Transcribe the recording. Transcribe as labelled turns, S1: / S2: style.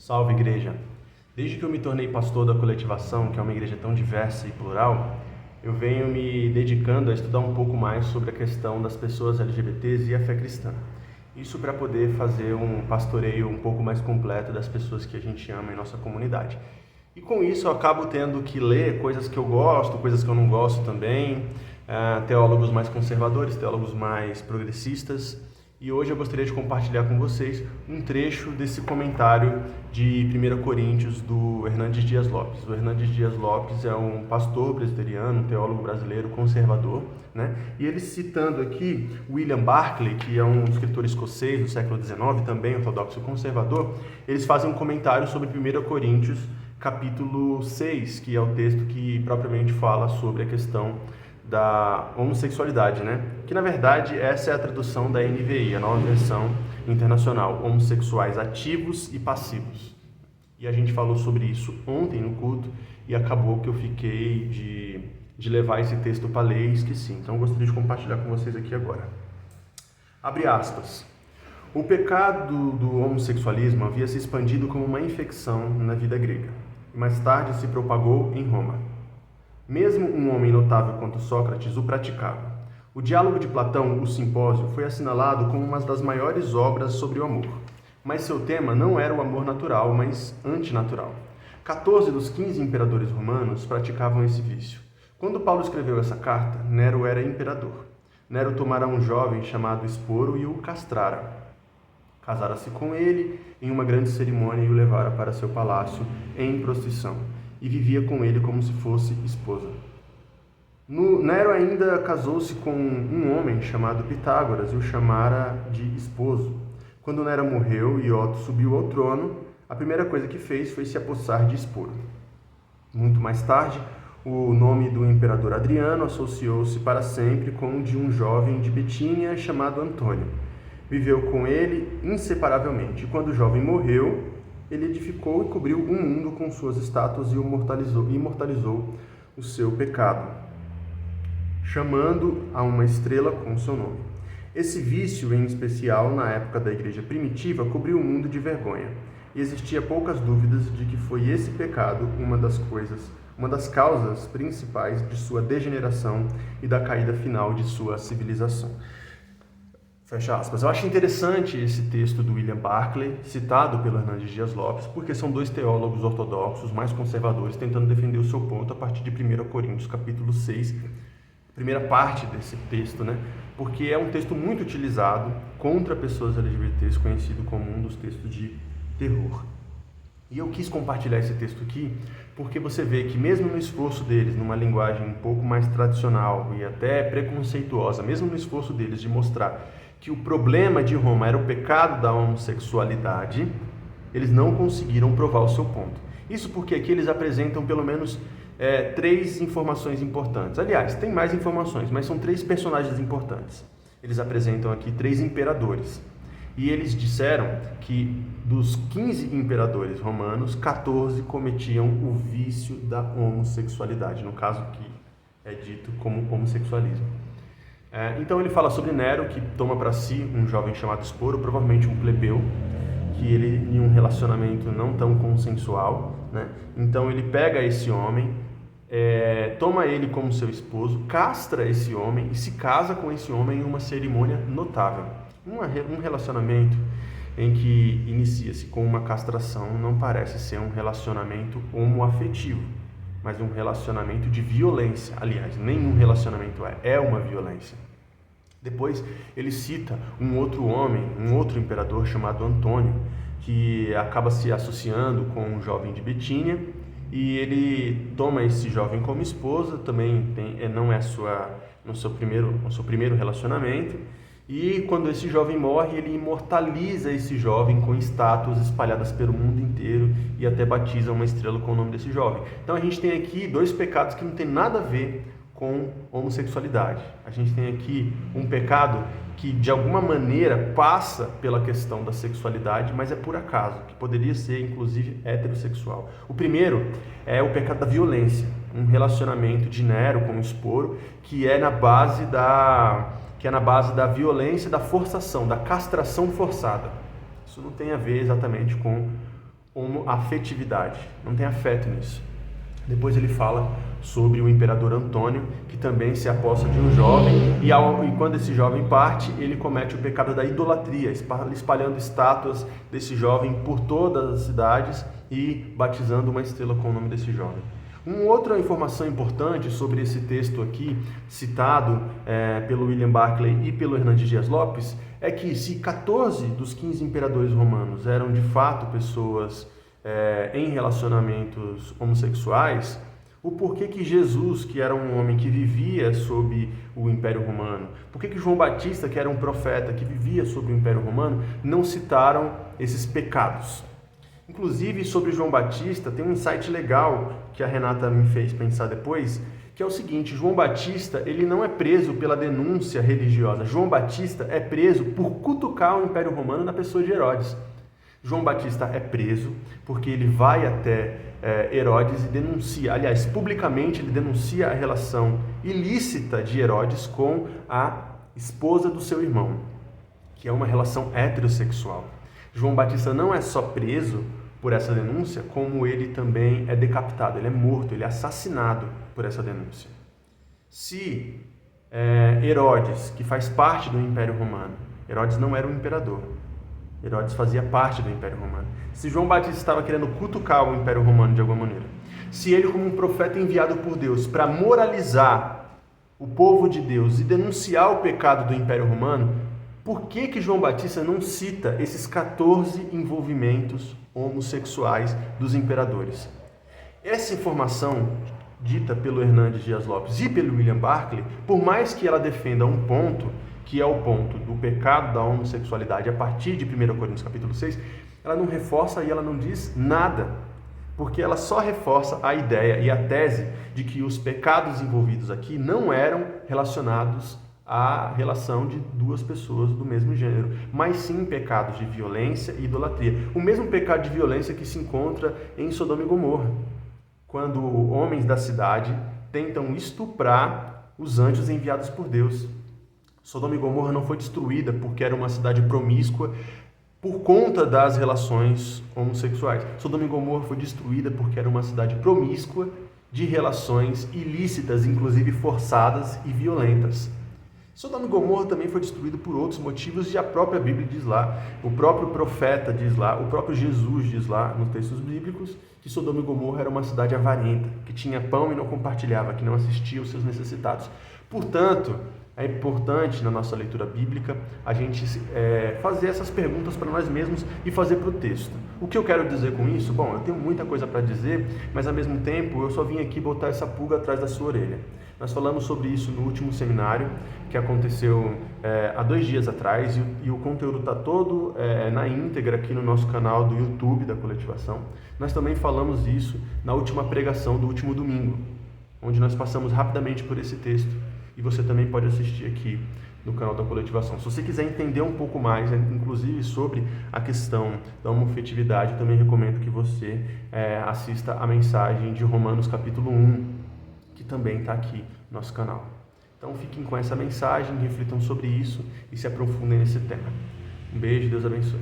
S1: Salve, igreja! Desde que eu me tornei pastor da Coletivação, que é uma igreja tão diversa e plural, eu venho me dedicando a estudar um pouco mais sobre a questão das pessoas LGBTs e a fé cristã. Isso para poder fazer um pastoreio um pouco mais completo das pessoas que a gente ama em nossa comunidade. E com isso eu acabo tendo que ler coisas que eu gosto, coisas que eu não gosto também, teólogos mais conservadores, teólogos mais progressistas. E hoje eu gostaria de compartilhar com vocês um trecho desse comentário de 1 Coríntios do Hernandes Dias Lopes. O Hernandes Dias Lopes é um pastor presbiteriano, um teólogo brasileiro conservador, né? E ele citando aqui William Barclay, que é um escritor escocês do século XIX, também ortodoxo conservador, eles fazem um comentário sobre 1 Coríntios, capítulo 6, que é o texto que propriamente fala sobre a questão da homossexualidade, né? Que na verdade essa é a tradução da NVI, a nova versão internacional, homossexuais ativos e passivos. E a gente falou sobre isso ontem no culto e acabou que eu fiquei de levar esse texto para ler e esqueci. Então eu gostaria de compartilhar com vocês aqui agora. Abre aspas. O pecado do homossexualismo havia se expandido como uma infecção na vida grega e mais tarde se propagou em Roma. Mesmo um homem notável quanto Sócrates o praticava. O diálogo de Platão, o Simpósio, foi assinalado como uma das maiores obras sobre o amor. Mas seu tema não era o amor natural, mas antinatural. 14 dos 15 imperadores romanos praticavam esse vício. Quando Paulo escreveu essa carta, Nero era imperador. Nero tomara um jovem chamado Esporo e o castrara. Casara-se com ele em uma grande cerimônia e o levara para seu palácio em procissão. E vivia com ele como se fosse esposa. Nero ainda casou-se com um homem chamado Pitágoras e o chamara de esposo. Quando Nero morreu e Otto subiu ao trono, a primeira coisa que fez foi se apossar de Esporo. Muito mais tarde, o nome do imperador Adriano associou-se para sempre com o de um jovem de Betínia chamado Antônio. Viveu com ele inseparavelmente. E quando o jovem morreu, ele edificou e cobriu o mundo com suas estátuas e imortalizou o seu pecado, chamando a uma estrela com seu nome. Esse vício, em especial na época da igreja primitiva, cobriu o mundo de vergonha. E existia poucas dúvidas de que foi esse pecado uma das causas principais de sua degeneração e da caída final de sua civilização. Fecha aspas. Eu acho interessante esse texto do William Barclay, citado pelo Hernandes Dias Lopes, porque são dois teólogos ortodoxos mais conservadores tentando defender o seu ponto a partir de 1 Coríntios, capítulo 6, primeira parte desse texto, né? Porque é um texto muito utilizado contra pessoas LGBTs, conhecido como um dos textos de terror. E eu quis compartilhar esse texto aqui porque você vê que mesmo no esforço deles, numa linguagem um pouco mais tradicional e até preconceituosa, mesmo no esforço deles de mostrar que o problema de Roma era o pecado da homossexualidade, eles não conseguiram provar o seu ponto. Isso porque aqui eles apresentam pelo menos 3 informações importantes. Aliás, tem mais informações, mas são 3 personagens importantes. Eles apresentam aqui 3 imperadores. E eles disseram que dos 15 imperadores romanos, 14 cometiam o vício da homossexualidade, no caso que é dito como homossexualismo. Então ele fala sobre Nero, que toma para si um jovem chamado Esporo, provavelmente um plebeu, que ele em um relacionamento não tão consensual, né? Então ele pega esse homem, toma ele como seu esposo, castra esse homem e se casa com esse homem em uma cerimônia notável. Um relacionamento em que inicia-se com uma castração não parece ser um relacionamento homoafetivo, mas um relacionamento de violência. Aliás, nenhum relacionamento é uma violência. Depois ele cita um outro homem, um outro imperador chamado Antônio, que acaba se associando com um jovem de Betínia, e ele toma esse jovem como esposa, também não é no seu primeiro relacionamento, e quando esse jovem morre, ele imortaliza esse jovem com estátuas espalhadas pelo mundo inteiro e até batiza uma estrela com o nome desse jovem. Então a gente tem aqui 2 pecados que não tem nada a ver com homossexualidade. A gente tem aqui um pecado que de alguma maneira passa pela questão da sexualidade, mas é por acaso, que poderia ser inclusive heterossexual. O primeiro é o pecado da violência, um relacionamento de Nero com Esporo, que é na base da violência, da forçação, da castração forçada. Isso não tem a ver exatamente com homoafetividade, não tem afeto nisso. Depois ele fala sobre o imperador Antônio, que também se aposta de um jovem, e quando esse jovem parte, ele comete o pecado da idolatria, espalhando estátuas desse jovem por todas as cidades e batizando uma estrela com o nome desse jovem. Uma outra informação importante sobre esse texto aqui, citado pelo William Barclay e pelo Hernandes Dias Lopes, é que se 14 dos 15 imperadores romanos eram de fato pessoas em relacionamentos homossexuais, o porquê que Jesus, que era um homem que vivia sob o Império Romano, por que João Batista, que era um profeta que vivia sob o Império Romano, não citaram esses pecados? Inclusive, sobre João Batista, tem um insight legal que a Renata me fez pensar depois, que é o seguinte: João Batista, ele não é preso pela denúncia religiosa. João Batista é preso por cutucar o Império Romano na pessoa de Herodes. João Batista é preso porque ele vai até Herodes e denuncia, aliás, publicamente ele denuncia a relação ilícita de Herodes com a esposa do seu irmão, que é uma relação heterossexual. João Batista não é só preso por essa denúncia, como ele também é decapitado, ele é morto, ele é assassinado por essa denúncia. Se Herodes, que faz parte do Império Romano, Herodes não era um imperador, Herodes fazia parte do Império Romano. Se João Batista estava querendo cutucar o Império Romano de alguma maneira, se ele, como um profeta enviado por Deus para moralizar o povo de Deus e denunciar o pecado do Império Romano, por que João Batista não cita esses 14 envolvimentos homossexuais dos imperadores? Essa informação, dita pelo Hernandes Dias Lopes e pelo William Barclay, por mais que ela defenda um ponto, que é o ponto do pecado da homossexualidade a partir de 1 Coríntios capítulo 6, ela não reforça e ela não diz nada, porque ela só reforça a ideia e a tese de que os pecados envolvidos aqui não eram relacionados à relação de duas pessoas do mesmo gênero, mas sim pecados de violência e idolatria. O mesmo pecado de violência que se encontra em Sodoma e Gomorra, quando homens da cidade tentam estuprar os anjos enviados por Deus. Sodoma e Gomorra não foi destruída porque era uma cidade promíscua por conta das relações homossexuais. Sodoma e Gomorra foi destruída porque era uma cidade promíscua de relações ilícitas, inclusive forçadas e violentas. Sodoma e Gomorra também foi destruído por outros motivos e a própria Bíblia diz lá, o próprio profeta diz lá, o próprio Jesus diz lá nos textos bíblicos que Sodoma e Gomorra era uma cidade avarenta, que tinha pão e não compartilhava, que não assistia aos seus necessitados. Portanto, é importante na nossa leitura bíblica a gente fazer essas perguntas para nós mesmos e fazer para o texto. O que eu quero dizer com isso? Bom, eu tenho muita coisa para dizer, mas ao mesmo tempo eu só vim aqui botar essa pulga atrás da sua orelha. Nós falamos sobre isso no último seminário, que aconteceu há 2 dias atrás, e o conteúdo está todo na íntegra aqui no nosso canal do YouTube da Coletivação. Nós também falamos isso na última pregação do último domingo, onde nós passamos rapidamente por esse texto, e você também pode assistir aqui no canal da Coletivação. Se você quiser entender um pouco mais, inclusive sobre a questão da homofetividade, eu também recomendo que você assista a mensagem de Romanos capítulo 1, que também está aqui no nosso canal. Então fiquem com essa mensagem, reflitam sobre isso e se aprofundem nesse tema. Um beijo, Deus abençoe.